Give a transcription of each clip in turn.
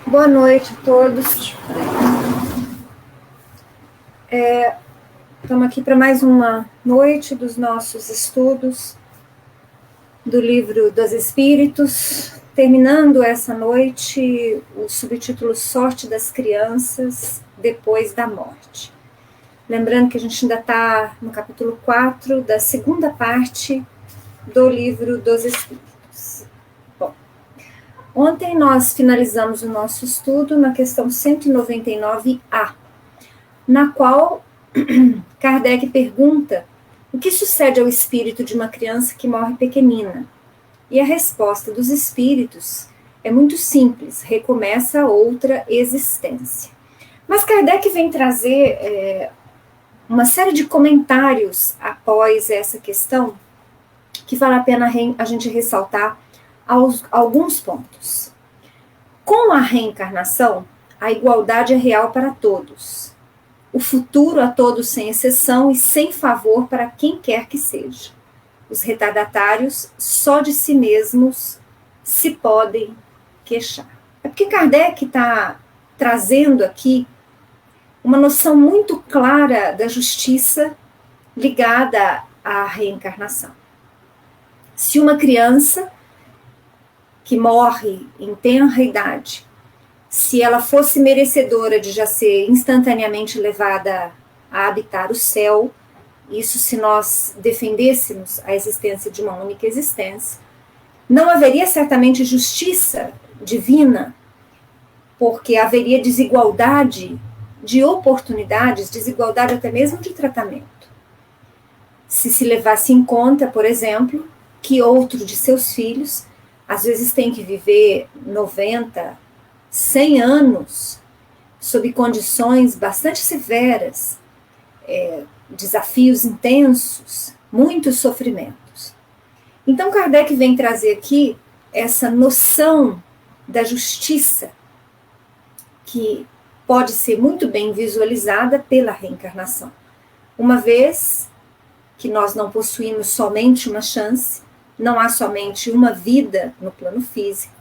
Boa noite a todos. Estamos aqui para mais uma noite dos nossos estudos do Livro dos Espíritos, terminando essa noite o subtítulo Sorte das Crianças Depois da Morte. Lembrando que a gente ainda está no capítulo 4 da segunda parte do Livro dos Espíritos. Bom, ontem nós finalizamos o nosso estudo na questão 199A, na qual Kardec pergunta o que sucede ao espírito de uma criança que morre pequenina. E a resposta dos espíritos é muito simples: recomeça outra existência. Mas Kardec vem trazer uma série de comentários após essa questão que vale a pena a gente ressaltar alguns pontos. Com a reencarnação, a igualdade é real para todos. O futuro a todos sem exceção e sem favor para quem quer que seja. Os retardatários só de si mesmos se podem queixar. É porque Kardec está trazendo aqui uma noção muito clara da justiça ligada à reencarnação. Se uma criança que morre em tenra idade, se ela fosse merecedora de já ser instantaneamente levada a habitar o céu, isso se nós defendêssemos a existência de uma única existência, não haveria certamente justiça divina, porque haveria desigualdade de oportunidades, desigualdade até mesmo de tratamento. Se levasse em conta, por exemplo, que outro de seus filhos, às vezes tem que viver 90, 100 anos, sob condições bastante severas, desafios intensos, muitos sofrimentos. Então Kardec vem trazer aqui essa noção da justiça, que pode ser muito bem visualizada pela reencarnação. Uma vez que nós não possuímos somente uma chance, não há somente uma vida no plano físico,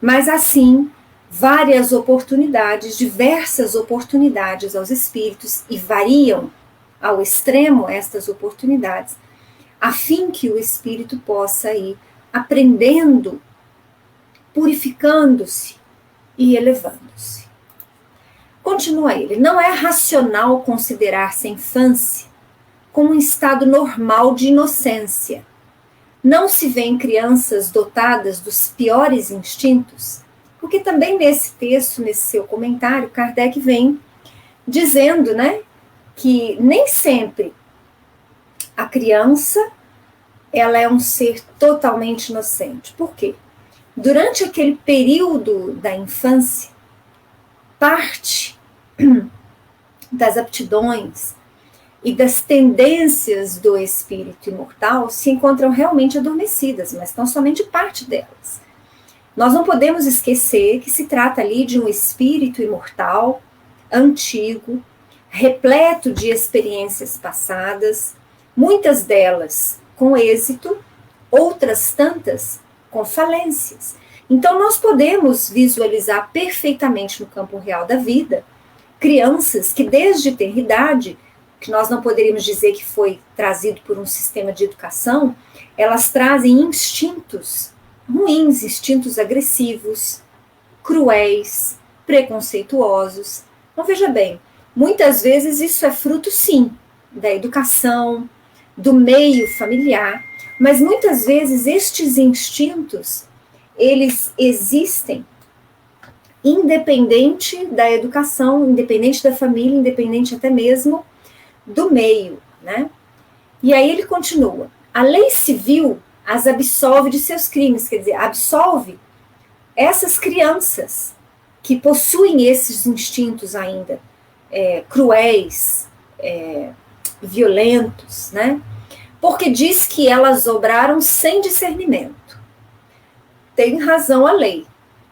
mas assim várias oportunidades, diversas oportunidades aos espíritos, e variam ao extremo estas oportunidades, a fim que o espírito possa ir aprendendo, purificando-se e elevando-se. Continua ele: não é racional considerar-se a infância como um estado normal de inocência. Não se vêem crianças dotadas dos piores instintos? Porque também nesse texto, nesse seu comentário, Kardec vem dizendo, né, que nem sempre a criança ela é um ser totalmente inocente. Por quê? Durante aquele período da infância, parte das aptidões e das tendências do espírito imortal se encontram realmente adormecidas, mas não somente parte delas. Nós não podemos esquecer que se trata ali de um espírito imortal, antigo, repleto de experiências passadas, muitas delas com êxito, outras tantas com falências. Então nós podemos visualizar perfeitamente no campo real da vida crianças que desde tenra idade, que nós não poderíamos dizer que foi trazido por um sistema de educação, elas trazem instintos ruins, instintos agressivos, cruéis, preconceituosos. Então veja bem, muitas vezes isso é fruto sim da educação, do meio familiar, mas muitas vezes estes instintos, eles existem independente da educação, independente da família, independente até mesmo do meio, né? E aí ele continua: a lei civil as absolve de seus crimes, quer dizer, absolve essas crianças que possuem esses instintos ainda cruéis, violentos, né? Porque diz que elas obraram sem discernimento. Tem razão a lei,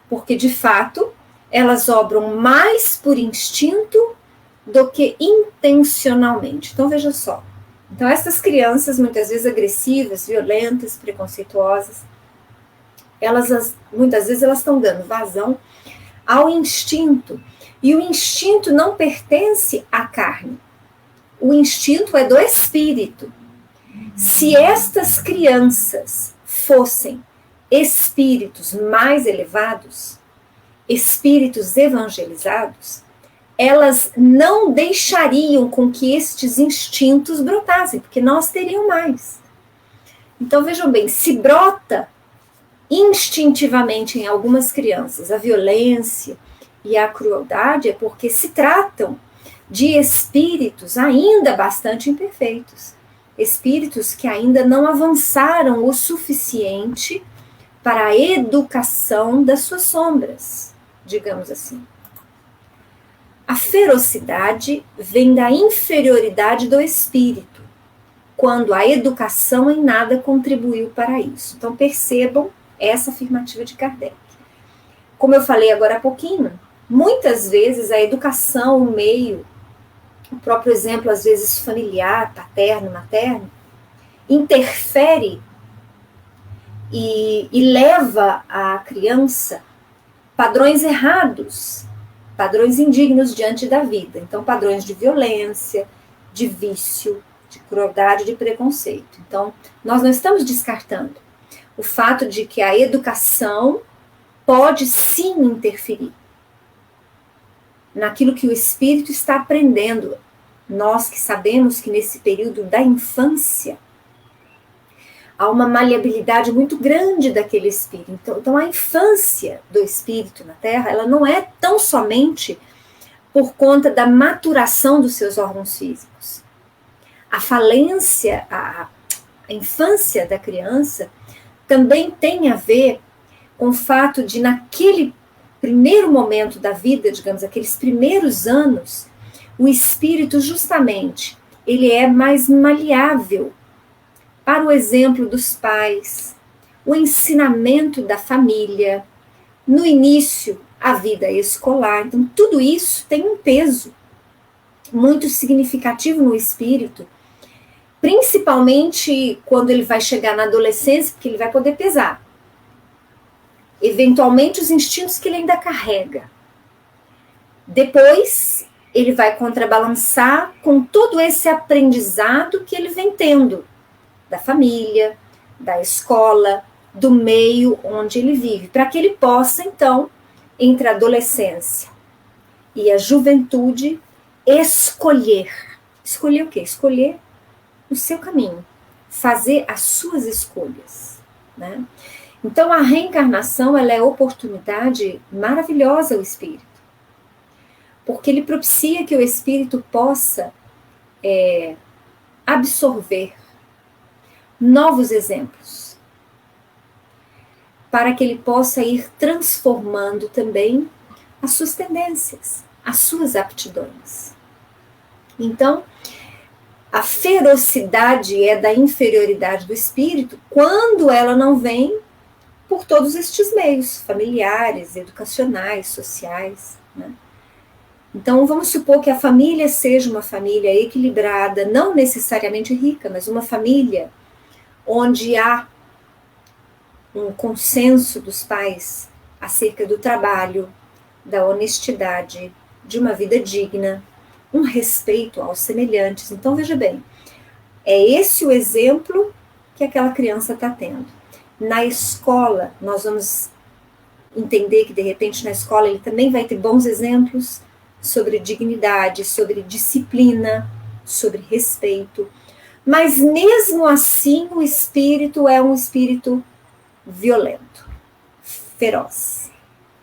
porque de fato elas obram mais por instinto do que intencionalmente. Então veja só, então essas crianças muitas vezes agressivas, violentas, preconceituosas, elas muitas vezes elas estão dando vazão ao instinto. E o instinto não pertence à carne. O instinto é do espírito. Se estas crianças fossem espíritos mais elevados, espíritos evangelizados, elas não deixariam com que estes instintos brotassem, porque nós teríamos mais. Então, vejam bem, se brota instintivamente em algumas crianças a violência e a crueldade, é porque se tratam de espíritos ainda bastante imperfeitos, espíritos que ainda não avançaram o suficiente para a educação das suas sombras, digamos assim. A ferocidade vem da inferioridade do espírito, quando a educação em nada contribuiu para isso. Então percebam essa afirmativa de Kardec. Como eu falei agora há pouquinho, muitas vezes a educação, o meio, o próprio exemplo, às vezes familiar, paterno, materno, interfere e leva a criança padrões errados, padrões indignos diante da vida. Então, padrões de violência, de vício, de crueldade, de preconceito. Então, nós não estamos descartando o fato de que a educação pode sim interferir naquilo que o espírito está aprendendo. Nós que sabemos que nesse período da infância há uma maleabilidade muito grande daquele espírito. Então a infância do espírito na Terra, ela não é tão somente por conta da maturação dos seus órgãos físicos. A falência, a infância da criança também tem a ver com o fato de, naquele primeiro momento da vida, digamos, aqueles primeiros anos, o espírito justamente, ele é mais maleável para o exemplo dos pais, o ensinamento da família, no início, a vida escolar. Então, tudo isso tem um peso muito significativo no espírito, principalmente quando ele vai chegar na adolescência, porque ele vai poder pesar. Eventualmente, os instintos que ele ainda carrega. Depois, ele vai contrabalançar com todo esse aprendizado que ele vem tendo da família, da escola, do meio onde ele vive, para que ele possa, então, entre a adolescência e a juventude, escolher. Escolher o quê? Escolher o seu caminho, fazer as suas escolhas, né? Então, a reencarnação, ela é oportunidade maravilhosa ao espírito, porque ele propicia que o espírito possa absorver novos exemplos, para que ele possa ir transformando também as suas tendências, as suas aptidões. Então, a ferocidade é da inferioridade do espírito quando ela não vem por todos estes meios, familiares, educacionais, sociais, né? Então, vamos supor que a família seja uma família equilibrada, não necessariamente rica, mas uma família onde há um consenso dos pais acerca do trabalho, da honestidade, de uma vida digna, um respeito aos semelhantes. Então, veja bem, é esse o exemplo que aquela criança está tendo. Na escola, nós vamos entender que, de repente, na escola ele também vai ter bons exemplos sobre dignidade, sobre disciplina, sobre respeito. Mas, mesmo assim, o espírito é um espírito violento, feroz.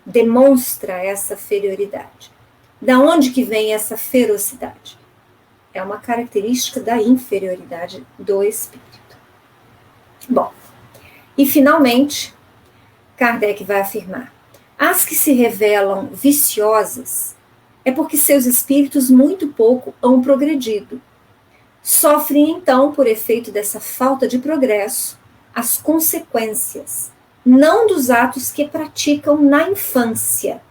Demonstra essa ferioridade. Da onde que vem essa ferocidade? É uma característica da inferioridade do espírito. Bom, e finalmente, Kardec vai afirmar: as que se revelam viciosas é porque seus espíritos muito pouco hão progredido. Sofrem, então, por efeito dessa falta de progresso, as consequências, não dos atos que praticam na infância,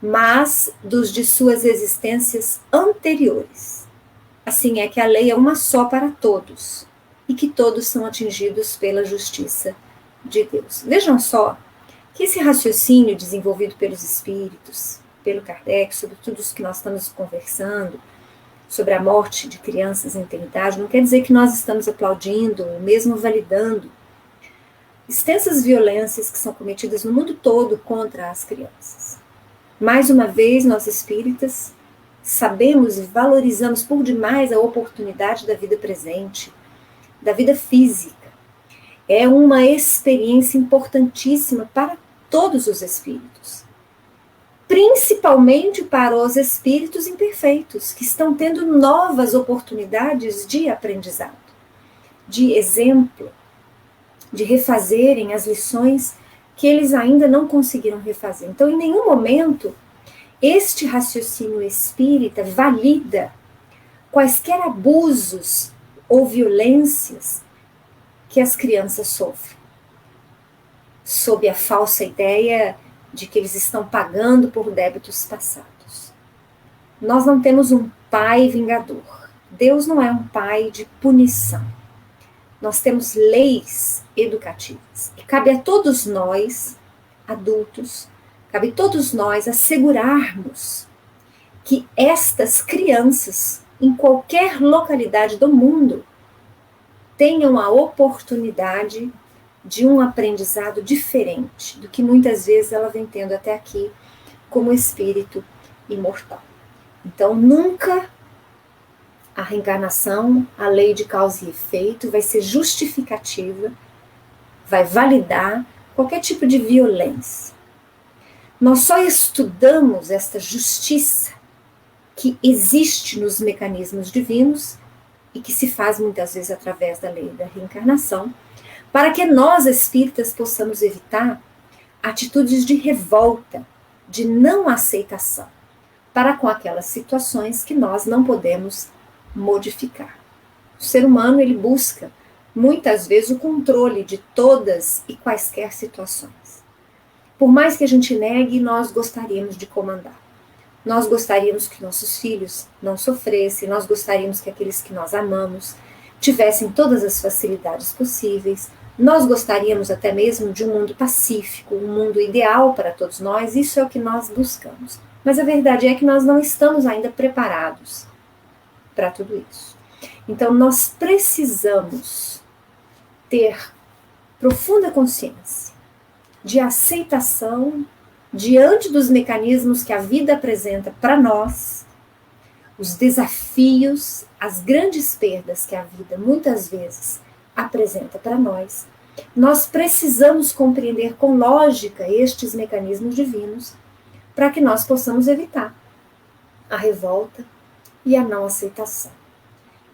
mas dos de suas existências anteriores. Assim é que a lei é uma só para todos, e que todos são atingidos pela justiça de Deus. Vejam só que esse raciocínio desenvolvido pelos espíritos, pelo Kardec, sobre tudo isso que nós estamos conversando, sobre a morte de crianças em eternidade, não quer dizer que nós estamos aplaudindo, ou mesmo validando extensas violências que são cometidas no mundo todo contra as crianças. Mais uma vez, nós espíritas sabemos e valorizamos por demais a oportunidade da vida presente, da vida física. É uma experiência importantíssima para todos os espíritos, principalmente para os espíritos imperfeitos, que estão tendo novas oportunidades de aprendizado, de exemplo, de refazerem as lições que eles ainda não conseguiram refazer. Então, em nenhum momento, este raciocínio espírita valida quaisquer abusos ou violências que as crianças sofrem, sob a falsa ideia de que eles estão pagando por débitos passados. Nós não temos um pai vingador. Deus não é um pai de punição. Nós temos leis educativas. E cabe a todos nós, adultos, cabe a todos nós assegurarmos que estas crianças, em qualquer localidade do mundo, tenham a oportunidade de um aprendizado diferente do que muitas vezes ela vem tendo até aqui como espírito imortal. Então, nunca a reencarnação, a lei de causa e efeito, vai ser justificativa, vai validar qualquer tipo de violência. Nós só estudamos esta justiça que existe nos mecanismos divinos e que se faz muitas vezes através da lei da reencarnação, para que nós espíritas possamos evitar atitudes de revolta, de não aceitação, para com aquelas situações que nós não podemos modificar. O ser humano, ele busca muitas vezes o controle de todas e quaisquer situações. Por mais que a gente negue, nós gostaríamos de comandar. Nós gostaríamos que nossos filhos não sofressem, nós gostaríamos que aqueles que nós amamos tivessem todas as facilidades possíveis, nós gostaríamos até mesmo de um mundo pacífico, um mundo ideal para todos nós, isso é o que nós buscamos. Mas a verdade é que nós não estamos ainda preparados para tudo isso. Então nós precisamos ter profunda consciência de aceitação diante dos mecanismos que a vida apresenta para nós, os desafios, as grandes perdas que a vida muitas vezes apresenta para nós. Nós precisamos compreender com lógica estes mecanismos divinos para que nós possamos evitar a revolta e a não aceitação.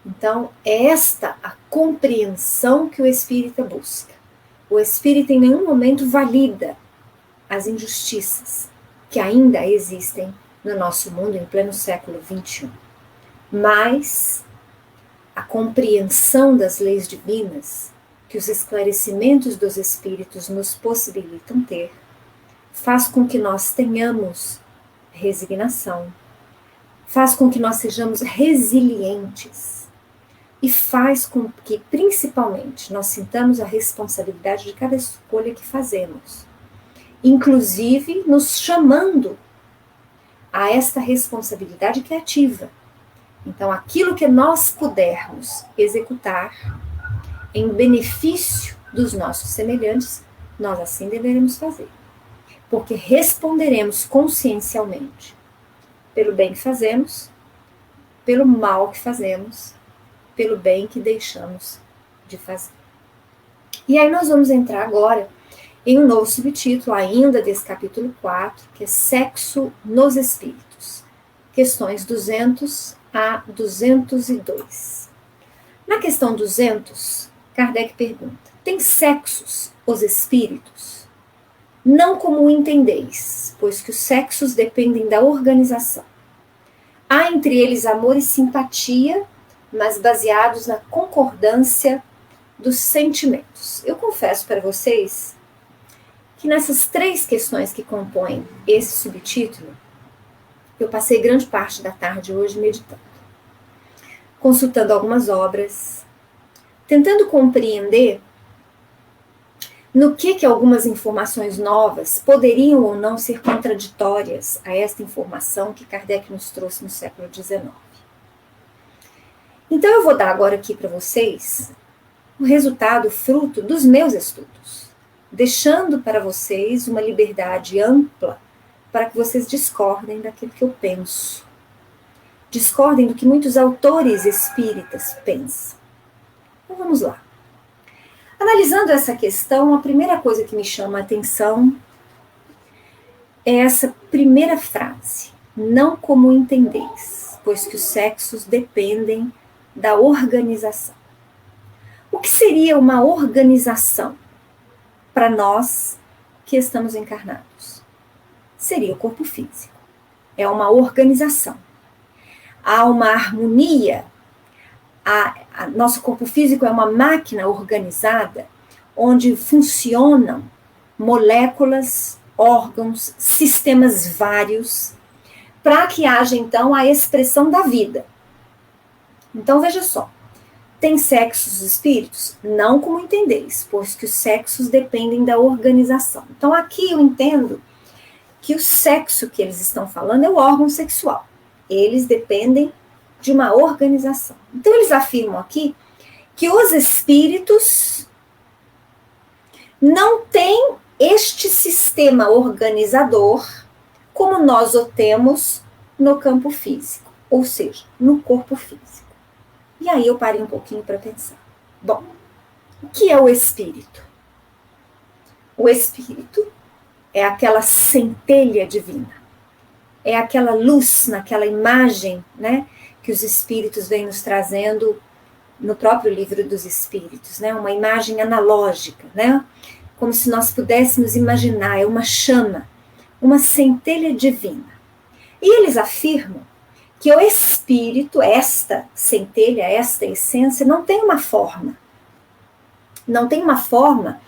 Então, é esta a compreensão que o espírita busca. O espírita em nenhum momento valida as injustiças que ainda existem no nosso mundo em pleno século XXI. Mas a compreensão das leis divinas, que os esclarecimentos dos espíritos nos possibilitam ter, faz com que nós tenhamos resignação, faz com que nós sejamos resilientes e faz com que, principalmente, nós sintamos a responsabilidade de cada escolha que fazemos, inclusive nos chamando a esta responsabilidade criativa. Então, aquilo que nós pudermos executar em benefício dos nossos semelhantes, nós assim deveremos fazer. Porque responderemos consciencialmente pelo bem que fazemos, pelo mal que fazemos, pelo bem que deixamos de fazer. E aí nós vamos entrar agora em um novo subtítulo, ainda desse capítulo 4, que é Sexo nos Espíritos. Questões 200 a 202. Na questão 200, Kardec pergunta: tem sexos os espíritos? Não como o entendeis, pois que os sexos dependem da organização. Há entre eles amor e simpatia, mas baseados na concordância dos sentimentos. Eu confesso para vocês que nessas 3 questões que compõem esse subtítulo, eu passei grande parte da tarde hoje meditando, consultando algumas obras, tentando compreender no que algumas informações novas poderiam ou não ser contraditórias a esta informação que Kardec nos trouxe no século XIX. Então eu vou dar agora aqui para vocês o resultado fruto dos meus estudos, deixando para vocês uma liberdade ampla para que vocês discordem daquilo que eu penso, discordem do que muitos autores espíritas pensam. Então vamos lá. Analisando essa questão, a primeira coisa que me chama a atenção é essa primeira frase: não como entendeis, pois que os sexos dependem da organização. O que seria uma organização para nós que estamos encarnados? Seria o corpo físico. É uma organização. Há uma harmonia. Nosso corpo físico é uma máquina organizada onde funcionam moléculas, órgãos, sistemas vários, para que haja, então, a expressão da vida. Então, veja só. Tem sexos espíritos? Não como entendeis, pois que os sexos dependem da organização. Então, aqui eu entendo que o sexo que eles estão falando é o órgão sexual. Eles dependem de uma organização. Então, eles afirmam aqui que os espíritos não têm este sistema organizador como nós o temos no campo físico, ou seja, no corpo físico. E aí eu parei um pouquinho para pensar. Bom, o que é o espírito? O espírito é aquela centelha divina, é aquela luz naquela imagem, né, que os espíritos vêm nos trazendo no próprio livro dos espíritos, né, uma imagem analógica, né, como se nós pudéssemos imaginar, é uma chama, uma centelha divina. E eles afirmam que o espírito, esta centelha, esta essência, não tem uma forma. Não tem uma forma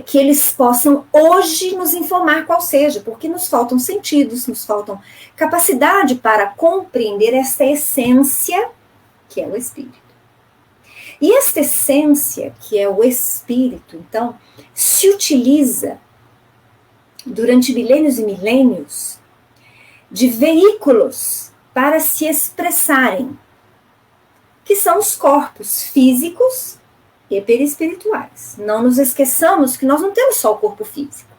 que eles possam hoje nos informar qual seja, porque nos faltam sentidos, nos faltam capacidade para compreender esta essência que é o espírito. E esta essência, que é o espírito, então, se utiliza durante milênios e milênios de veículos para se expressarem, que são os corpos físicos e perispirituais. Não nos esqueçamos que nós não temos só o corpo físico.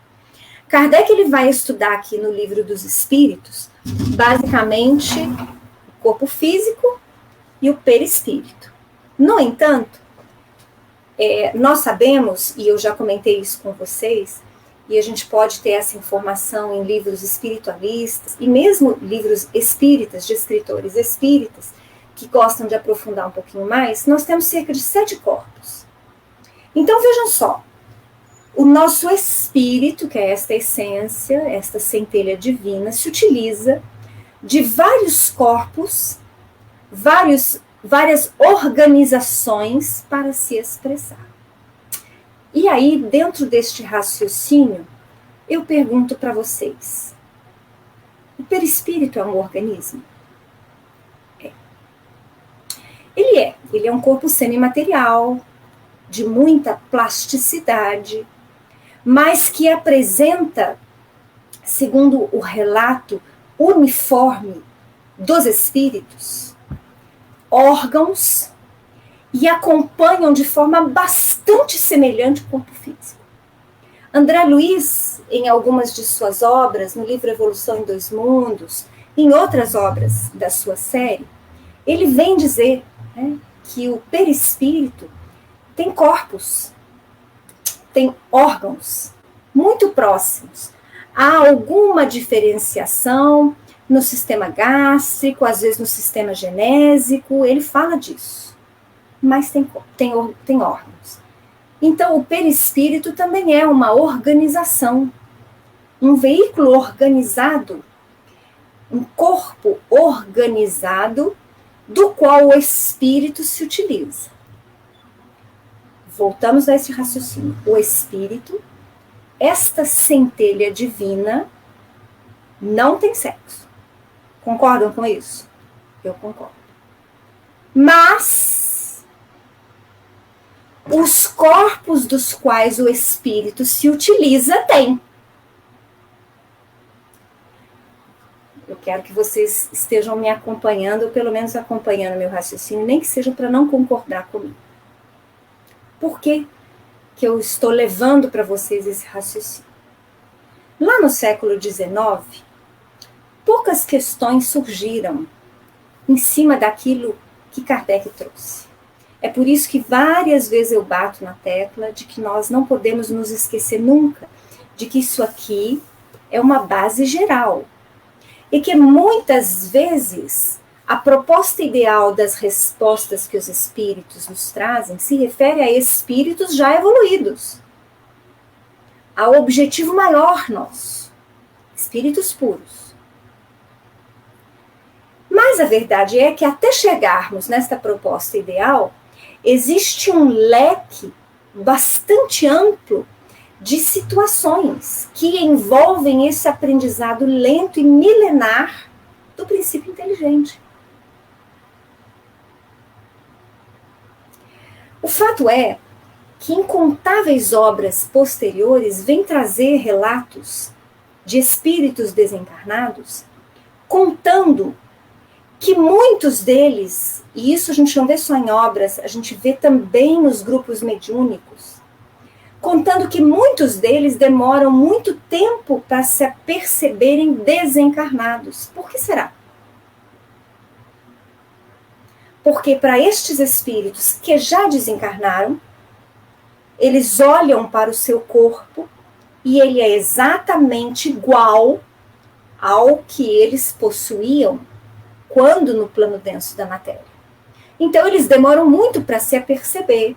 Kardec ele vai estudar aqui no Livro dos Espíritos, basicamente, o corpo físico e o perispírito. No entanto, nós sabemos, e eu já comentei isso com vocês, e a gente pode ter essa informação em livros espiritualistas, e mesmo livros espíritas, de escritores espíritas, que gostam de aprofundar um pouquinho mais, nós temos cerca de 7 corpos. Então, vejam só, o nosso espírito, que é esta essência, esta centelha divina, se utiliza de vários corpos, várias organizações para se expressar. E aí, dentro deste raciocínio, eu pergunto para vocês, o perispírito é um organismo? Ele é um corpo semimaterial, de muita plasticidade, mas que apresenta, segundo o relato uniforme dos espíritos, órgãos e acompanham de forma bastante semelhante o corpo físico. André Luiz, em algumas de suas obras, no livro Evolução em Dois Mundos, em outras obras da sua série, ele vem dizer, né, que o perispírito tem corpos, tem órgãos muito próximos. Há alguma diferenciação no sistema gástrico, às vezes no sistema genésico, ele fala disso, mas tem órgãos. Então, o perispírito também é uma organização, um veículo organizado, um corpo organizado, do qual o espírito se utiliza. Voltamos a esse raciocínio. O espírito, esta centelha divina, não tem sexo. Concordam com isso? Eu concordo. Mas os corpos dos quais o espírito se utiliza têm. Eu quero que vocês estejam me acompanhando, ou pelo menos acompanhando meu raciocínio, nem que seja para não concordar comigo. Por que que eu estou levando para vocês esse raciocínio? Lá no século XIX, poucas questões surgiram em cima daquilo que Kardec trouxe. É por isso que várias vezes eu bato na tecla de que nós não podemos nos esquecer nunca de que isso aqui é uma base geral. E que muitas vezes a proposta ideal das respostas que os espíritos nos trazem se refere a espíritos já evoluídos, ao objetivo maior nosso, espíritos puros. Mas a verdade é que até chegarmos nesta proposta ideal, existe um leque bastante amplo de situações que envolvem esse aprendizado lento e milenar do princípio inteligente. O fato é que incontáveis obras posteriores vêm trazer relatos de espíritos desencarnados contando que muitos deles, e isso a gente não vê só em obras, a gente vê também nos grupos mediúnicos, contando que muitos deles demoram muito tempo para se aperceberem desencarnados. Por que será? Porque para estes espíritos que já desencarnaram, eles olham para o seu corpo e ele é exatamente igual ao que eles possuíam quando no plano denso da matéria. Então eles demoram muito para se aperceber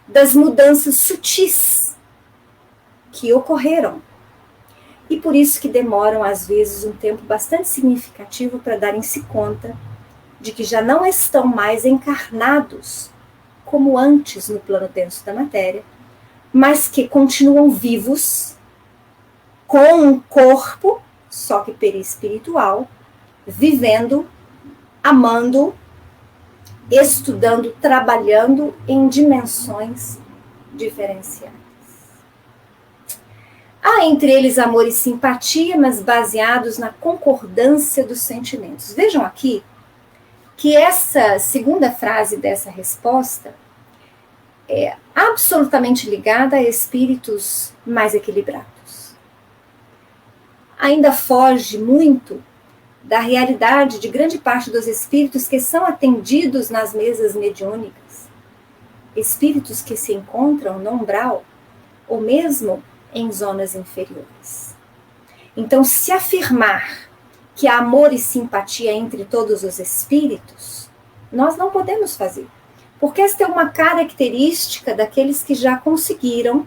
das mudanças sutis que ocorreram. E por isso que demoram, às vezes, um tempo bastante significativo para darem-se conta de que já não estão mais encarnados como antes no plano denso da matéria, mas que continuam vivos com um corpo, só que perispiritual, vivendo, amando, estudando, trabalhando em dimensões diferenciadas. Há entre eles amor e simpatia, mas baseados na concordância dos sentimentos. Vejam aqui que essa segunda frase dessa resposta é absolutamente ligada a espíritos mais equilibrados. Ainda foge muito da realidade de grande parte dos espíritos que são atendidos nas mesas mediúnicas. Espíritos que se encontram no umbral, ou mesmo em zonas inferiores. Então, se afirmar que há amor e simpatia entre todos os espíritos, nós não podemos fazer. Porque esta é uma característica daqueles que já conseguiram,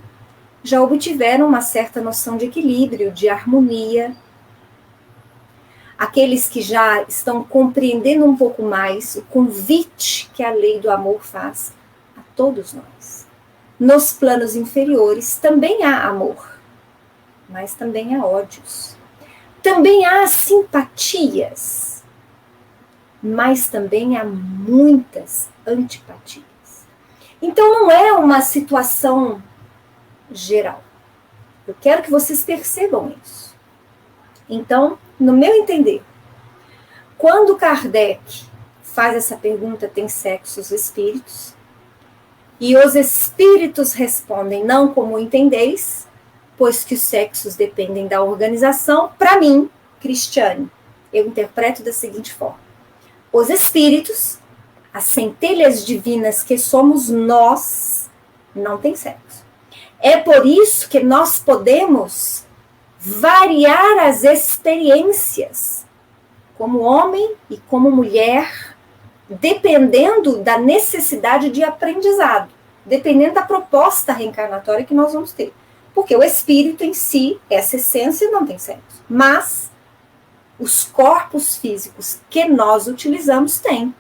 já obtiveram uma certa noção de equilíbrio, de harmonia. Aqueles que já estão compreendendo um pouco mais o convite que a lei do amor faz a todos nós. Nos planos inferiores também há amor, mas também há ódios. Também há simpatias, mas também há muitas antipatias. Então não é uma situação geral. Eu quero que vocês percebam isso. Então, no meu entender, quando Kardec faz essa pergunta, tem sexo os espíritos? E os espíritos respondem, não como entendeis, pois que os sexos dependem da organização. Para mim, Cristiane, eu interpreto da seguinte forma. Os espíritos, as centelhas divinas que somos nós, não têm sexo. É por isso que nós podemos variar as experiências, como homem e como mulher, dependendo da necessidade de aprendizado, dependendo da proposta reencarnatória que nós vamos ter. Porque o espírito em si, essa essência, não tem sexo. Mas os corpos físicos que nós utilizamos têm.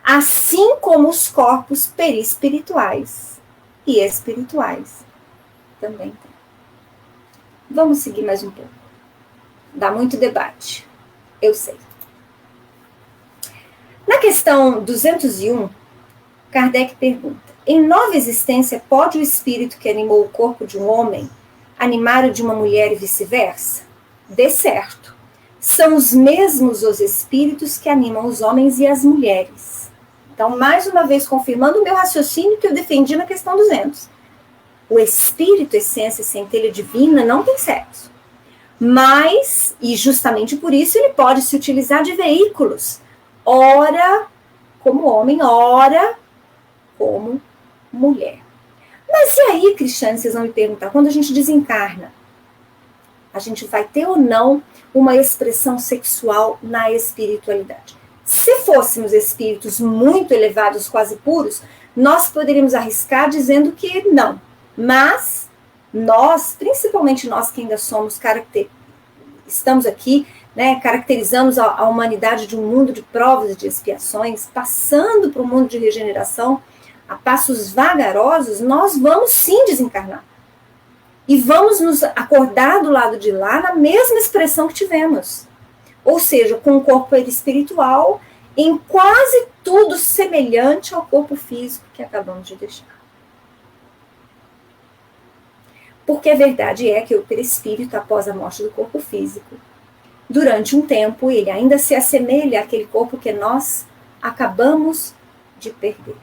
Assim como os corpos perispirituais e espirituais também têm. Vamos seguir mais um pouco. Dá muito debate, eu sei. Na questão 201, Kardec pergunta: Em nova existência, pode o espírito que animou o corpo de um homem animar o de uma mulher e vice-versa? De certo. São os mesmos os espíritos que animam os homens e as mulheres. Então, mais uma vez, confirmando o meu raciocínio que eu defendi na questão 200. O espírito, essência e centelha divina, não tem sexo. Mas, e justamente por isso, ele pode se utilizar de veículos. Ora como homem, ora como mulher. Mas e aí, Cristiane, vocês vão me perguntar, quando a gente desencarna, a gente vai ter ou não uma expressão sexual na espiritualidade? Se fôssemos espíritos muito elevados, quase puros, nós poderíamos arriscar dizendo que não. Mas nós, principalmente nós que ainda somos estamos aqui, né, caracterizamos a humanidade de um mundo de provas e de expiações, passando para um mundo de regeneração a passos vagarosos, nós vamos sim desencarnar. E vamos nos acordar do lado de lá na mesma expressão que tivemos. Ou seja, com o corpo perispiritual em quase tudo semelhante ao corpo físico que acabamos de deixar. Porque a verdade é que o perispírito, após a morte do corpo físico, durante um tempo, ele ainda se assemelha àquele corpo que nós acabamos de perder.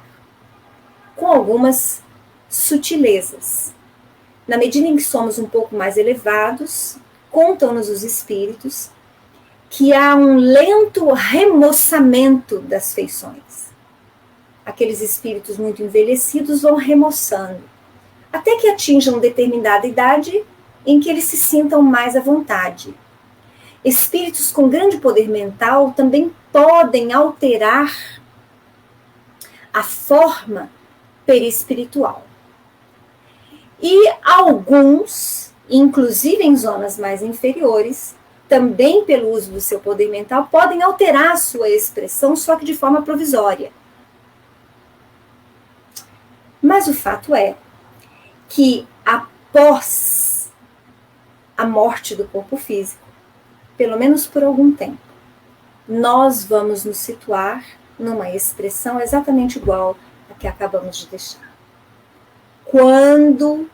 Com algumas sutilezas. Na medida em que somos um pouco mais elevados, contam-nos os espíritos que há um lento remoçamento das feições. Aqueles espíritos muito envelhecidos vão remoçando, até que atinjam determinada idade em que eles se sintam mais à vontade. Espíritos com grande poder mental também podem alterar a forma perispiritual. E alguns, inclusive em zonas mais inferiores, também pelo uso do seu poder mental, podem alterar a sua expressão, só que de forma provisória. Mas o fato é que após a morte do corpo físico, pelo menos por algum tempo, nós vamos nos situar numa expressão exatamente igual à que acabamos de deixar. Quando,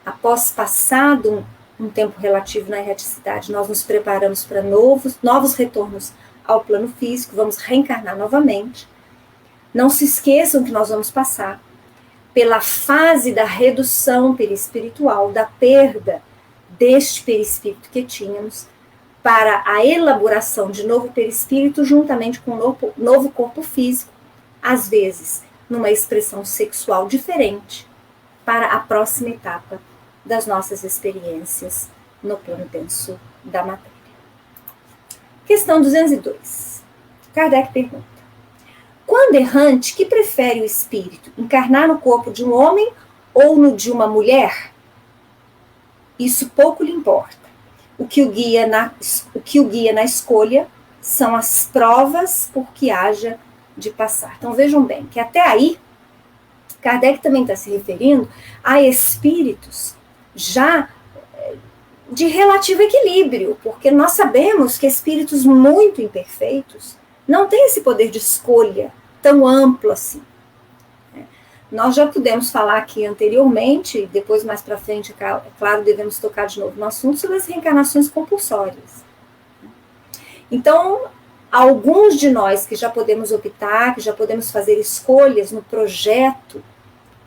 após passado um tempo relativo na erraticidade, nós nos preparamos para novos retornos ao plano físico, vamos reencarnar novamente. Não se esqueçam que nós vamos passar pela fase da redução perispiritual, da perda deste perispírito que tínhamos, para a elaboração de novo perispírito juntamente com um novo corpo físico, às vezes numa expressão sexual diferente, para a próxima etapa das nossas experiências no plano denso da matéria. Questão 202. Kardec pergunta: quando errante, que prefere o espírito, encarnar no corpo de um homem ou no de uma mulher? Isso pouco lhe importa. O que o guia na escolha são as provas por que haja de passar. Então vejam bem que até aí, Kardec também está se referindo a espíritos já de relativo equilíbrio, porque nós sabemos que espíritos muito imperfeitos não têm esse poder de escolha tão amplo assim. Nós já pudemos falar aqui anteriormente, depois mais para frente, é claro, devemos tocar de novo no assunto sobre as reencarnações compulsórias. Então, alguns de nós que já podemos optar, que já podemos fazer escolhas no projeto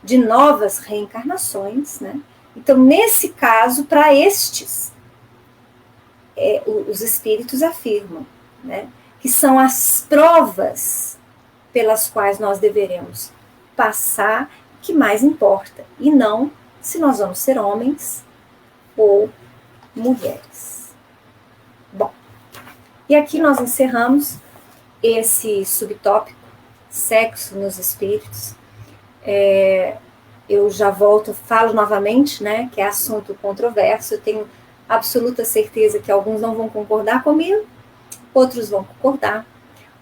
de novas reencarnações, né? Então, nesse caso, para estes, os espíritos afirmam, né, que são as provas pelas quais nós deveremos passar que mais importa, e não se nós vamos ser homens ou mulheres. Bom, e aqui nós encerramos esse subtópico, sexo nos espíritos. Eu já volto, falo novamente, né, que é assunto controverso. Eu tenho absoluta certeza que alguns não vão concordar comigo, outros vão concordar,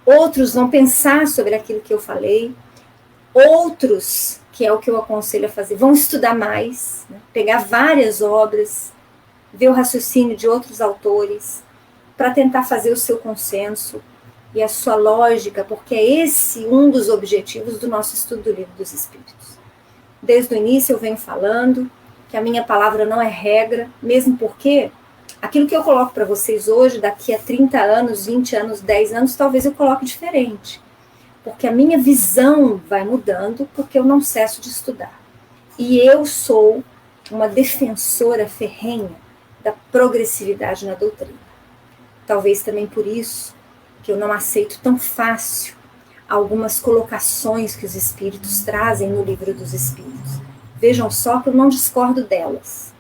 outros vão pensar sobre aquilo que eu falei, outros, que é o que eu aconselho a fazer, vão estudar mais, né, pegar várias obras, ver o raciocínio de outros autores, para tentar fazer o seu consenso e a sua lógica, porque é esse um dos objetivos do nosso estudo do Livro dos Espíritos. desde o início eu venho falando que a minha palavra não é regra, mesmo porque aquilo que eu coloco para vocês hoje, daqui a 30 anos, 20 anos, 10 anos, talvez eu coloque diferente. Porque a minha visão vai mudando, porque eu não cesso de estudar. E eu sou uma defensora ferrenha da progressividade na doutrina. Talvez também por isso que eu não aceito tão fácil algumas colocações que os espíritos trazem no Livro dos Espíritos. Vejam só que eu não discordo delas.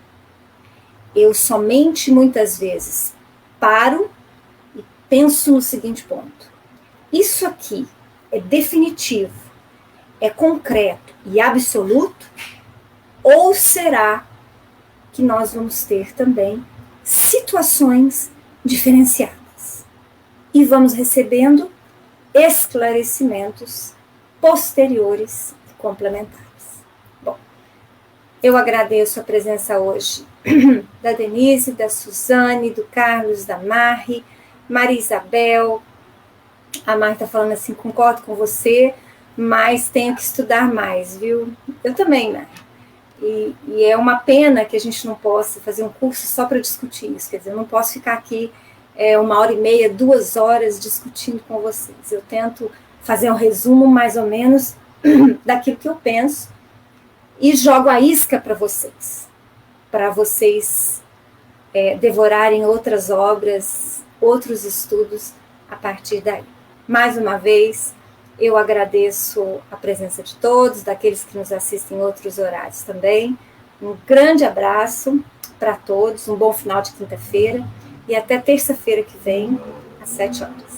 Eu somente, muitas vezes, paro e penso no seguinte ponto. Isso aqui é definitivo, é concreto e absoluto? Ou será que nós vamos ter também situações diferenciadas? E vamos recebendo esclarecimentos posteriores e complementares. Bom, eu agradeço a presença hoje da Denise, da Suzane, do Carlos, da Mari, Maria Isabel. A Mari está falando assim, concordo com você, mas tenho que estudar mais, viu? Eu também, Mari. E é uma pena que a gente não possa fazer um curso só para discutir isso, quer dizer, eu não posso ficar aqui 1h30, 2 horas discutindo com vocês. Eu tento fazer um resumo mais ou menos daquilo que eu penso e jogo a isca para vocês devorarem outras obras, outros estudos a partir daí. Mais uma vez, eu agradeço a presença de todos, daqueles que nos assistem em outros horários também. Um grande abraço para todos, um bom final de quinta-feira e até terça-feira que vem, às 7 horas.